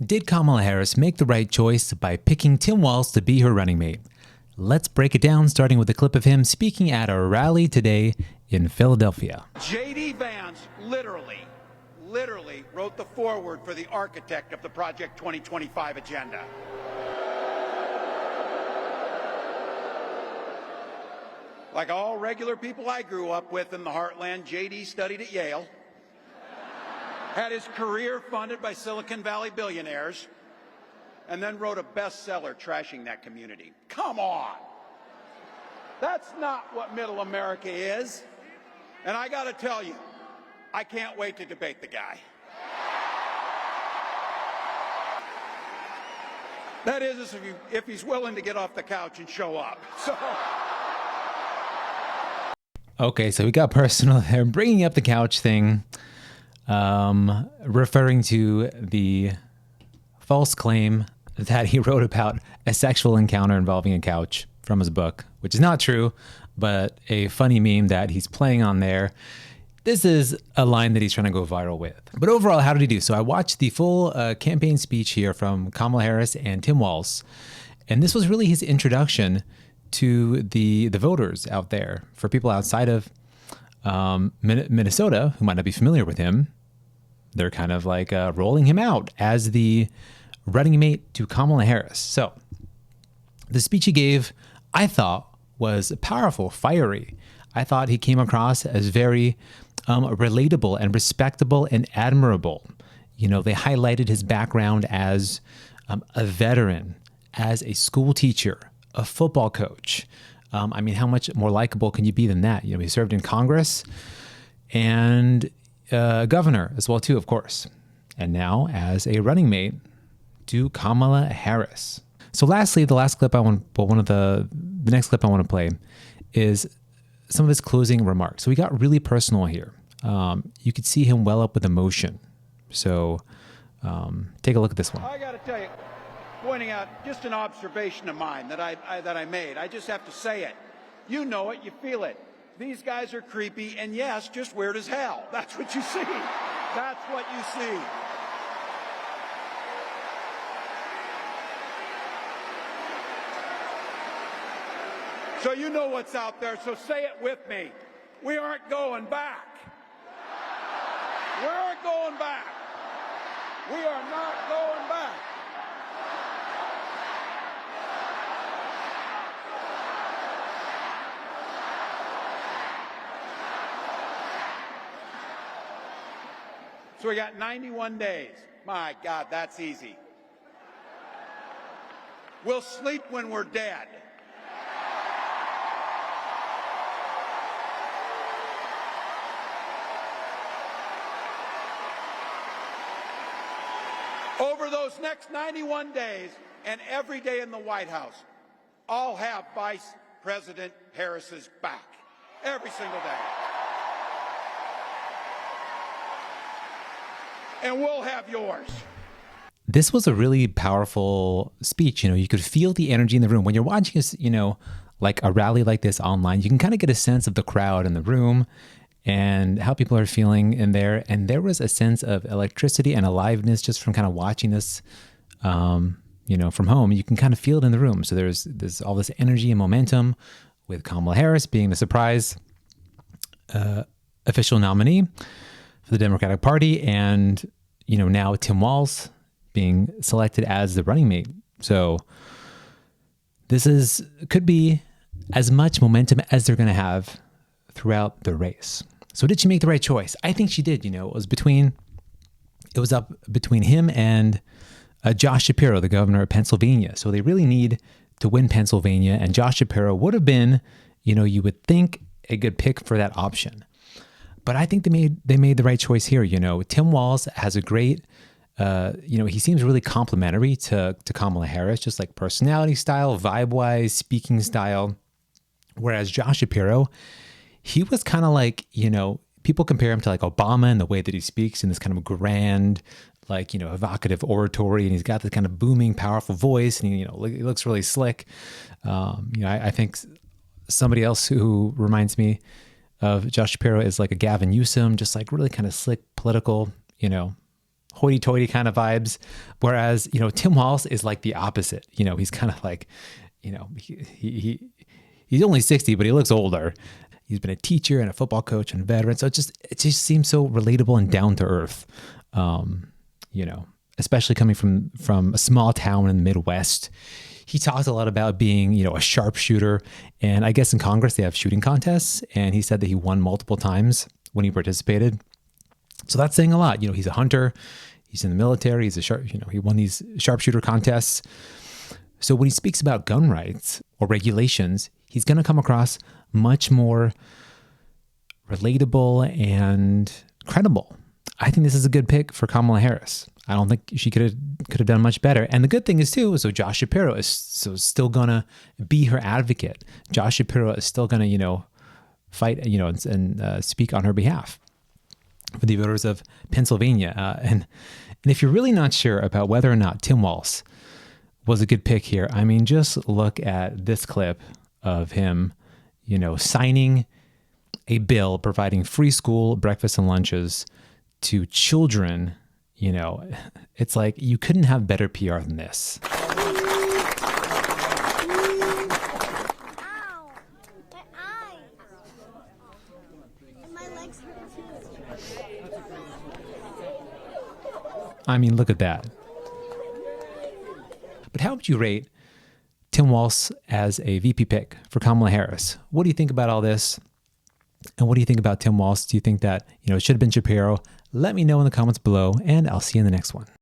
Did Kamala Harris make the right choice by picking Tim Walz to be her running mate? Let's break it down, starting with a clip of him speaking at a rally today in Philadelphia. J.D. Vance literally wrote the foreword for the architect of the Project 2025 agenda. Like all regular people I grew up with in the heartland, J.D. studied at Yale, had his career funded by Silicon Valley billionaires, and then wrote a bestseller trashing that community. Come on! That's not what middle America is. And I gotta tell you, I can't wait to debate the guy. That is, if he's willing to get off the couch and show up. Okay, so we got personal there, bringing up the couch thing, referring to the false claim that he wrote about a sexual encounter involving a couch from his book, which is not true, but a funny meme that he's playing on there. This is a line that he's trying to go viral with. But overall, how did he do? So I watched the full campaign speech here from Kamala Harris and Tim Walz, and this was really his introduction to the voters out there. For people outside of Minnesota who might not be familiar with him, they're kind of like rolling him out as the running mate to Kamala Harris. So the speech he gave, I thought, was powerful, fiery. I thought he came across as very relatable and respectable and admirable. You know, they highlighted his background as a veteran, as a school teacher, a football coach. I mean, how much more likable can you be than that? You know, he served in Congress and governor as well, too, of course. And now as a running mate to Kamala Harris. So lastly, the next clip I want to play is some of his closing remarks. So he got really personal here. You could see him well up with emotion. So take a look at this one. I got to tell you, pointing out just an observation of mine that I made. I just have to say it. You know it, you feel it. These guys are creepy, and yes, just weird as hell. That's what you see. That's what you see. So you know what's out there, so say it with me. We aren't going back. We aren't going back. We are not going back. So we got 91 days. My God, that's easy. We'll sleep when we're dead. Over those next 91 days and every day in the White House, I'll have Vice President Harris's back. Every single day. And we'll have yours. This was a really powerful speech. You know, you could feel the energy in the room. When you're watching this, you know, like a rally like this online, you can kind of get a sense of the crowd in the room and how people are feeling in there. And there was a sense of electricity and aliveness just from kind of watching this, you know, from home. You can kind of feel it in the room. So there's all this energy and momentum with Kamala Harris being the surprise official nominee for the Democratic Party, and, you know, now Tim Walz being selected as the running mate. So this could be as much momentum as they're going to have throughout the race. So did she make the right choice? I think she did. You know, it was up between him and Josh Shapiro, the governor of Pennsylvania. So they really need to win Pennsylvania, and Josh Shapiro would have been, you know, you would think, a good pick for that option. But I think they made the right choice here. You know, Tim Walz has a great, you know, he seems really complimentary to Kamala Harris, just like personality style, vibe-wise, speaking style. Whereas Josh Shapiro, he was kind of like, you know, people compare him to like Obama in the way that he speaks in this kind of grand, like, you know, evocative oratory. And he's got this kind of booming, powerful voice. And, he, you know, he looks really slick. You know, I think somebody else who reminds me of Josh Shapiro is like a Gavin Newsom, just like really kind of slick, political, you know, hoity-toity kind of vibes. Whereas, Tim Walz is like the opposite. He's kind of like, he's only 60, but he looks older. He's been a teacher and a football coach and a veteran. So it just seems so relatable and down to earth. Especially coming from a small town in the Midwest. He talks a lot about being, a sharpshooter. And I guess in Congress, they have shooting contests. And he said that he won multiple times when he participated. So that's saying a lot. He's a hunter. He's in the military. He's he won these sharpshooter contests. So when he speaks about gun rights or regulations, he's going to come across much more relatable and credible. I think this is a good pick for Kamala Harris. I don't think she could have done much better. And the good thing is too, so Josh Shapiro is still gonna be her advocate. Josh Shapiro is still gonna, fight, and speak on her behalf for the voters of Pennsylvania. And if you're really not sure about whether or not Tim Walz was a good pick here, I mean, just look at this clip of him, signing a bill providing free school breakfast and lunches to children. It's like you couldn't have better PR than this. Ow, my eye. And my legs hurt too. I mean, look at that. But how would you rate Tim Walz as a VP pick for Kamala Harris? What do you think about all this? And what do you think about Tim Walz? Do you think that, it should have been Shapiro? Let me know in the comments below, and I'll see you in the next one.